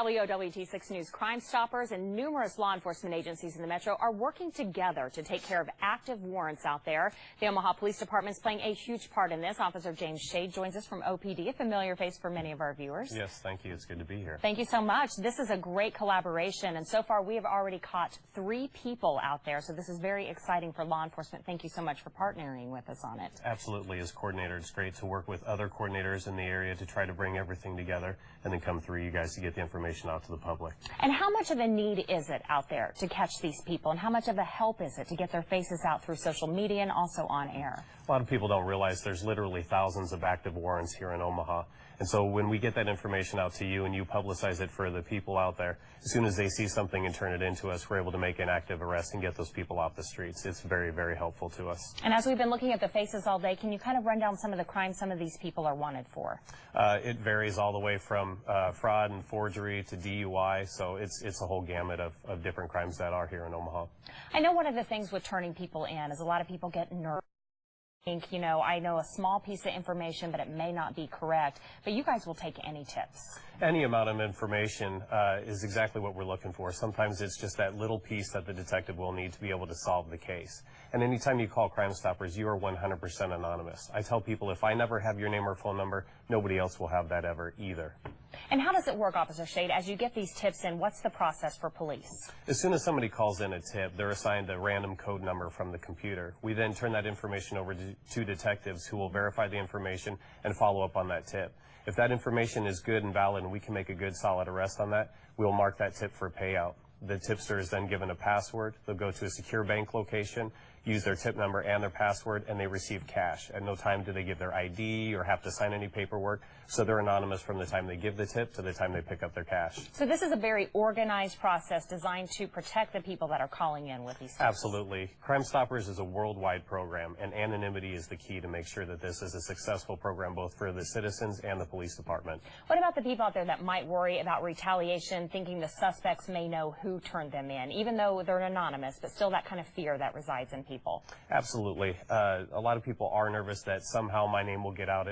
WOWT 6 News Crime Stoppers and numerous law enforcement agencies in the metro are working together to take care of active warrants out there. The Omaha Police Department is playing a huge part in this. Officer James Shade joins us from OPD, a familiar face for many of our viewers. Yes, thank you. It's good to be here. Thank you so much. This is a great collaboration, and so far we have already caught 3 people out there, so this is very exciting for law enforcement. Thank you so much for partnering with us on it. Absolutely. As coordinator, it's great to work with other coordinators in the area to try to bring everything together and then come through you guys to get the information out to the public. And how much of a need is it out there to catch these people, and how much of a help is it to get their faces out through social media and also on air? A lot of people don't realize there's literally thousands of active warrants here in Omaha. And so when we get that information out to you and you publicize it for the people out there, as soon as they see something and turn it into us, we're able to make an active arrest and get those people off the streets. It's very, very helpful to us. And as we've been looking at the faces all day, can you kind of run down some of the crimes some of these people are wanted for? It varies all the way from fraud and forgery to DUI, so it's a whole gamut of different crimes that are here in Omaha. I know one of the things with turning people in is a lot of people get nervous. I know a small piece of information, but it may not be correct. But you guys will take any tips. Any amount of information is exactly what we're looking for. Sometimes it's just that little piece that the detective will need to be able to solve the case. And anytime you call Crime Stoppers, you are 100% anonymous. I tell people if I never have your name or phone number, nobody else will have that ever either. And how does it work, Officer Shade? As you get these tips in, what's the process for police? As soon as somebody calls in a tip, they're assigned a random code number from the computer. We then turn that information over to detectives who will verify the information and follow up on that tip. If that information is good and valid and we can make a good solid arrest on that, we'll mark that tip for payout. The tipster is then given a password. They'll go to a secure bank location, use their tip number and their password, and they receive cash. At no time do they give their ID or have to sign any paperwork, so they're anonymous from the time they give the tip to the time they pick up their cash. So this is a very organized process designed to protect the people that are calling in with these tips. Absolutely. Crime Stoppers is a worldwide program, and anonymity is the key to make sure that this is a successful program both for the citizens and the police department. What about the people out there that might worry about retaliation, thinking the suspects may know who turned them in, even though they're anonymous, but still that kind of fear that resides in people? Absolutely. A lot of people are nervous that somehow my name will get out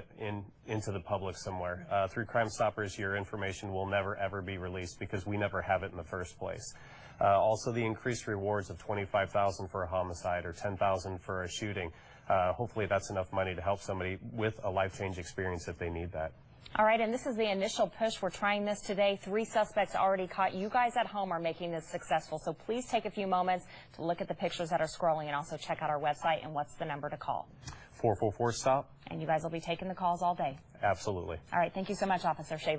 into the public somewhere. Through Crime Stoppers, your information will never, ever be released because we never have it in the first place. Also, the increased rewards of $25,000 for a homicide or $10,000 for a shooting. Hopefully that's enough money to help somebody with a life-change experience if they need that. All right, and this is the initial push. We're trying this today. 3 suspects already caught. You guys at home are making this successful, so please take a few moments to look at the pictures that are scrolling and also check out our website. And what's the number to call? 444-STOP. And you guys will be taking the calls all day. Absolutely. All right, thank you so much, Officer Shade.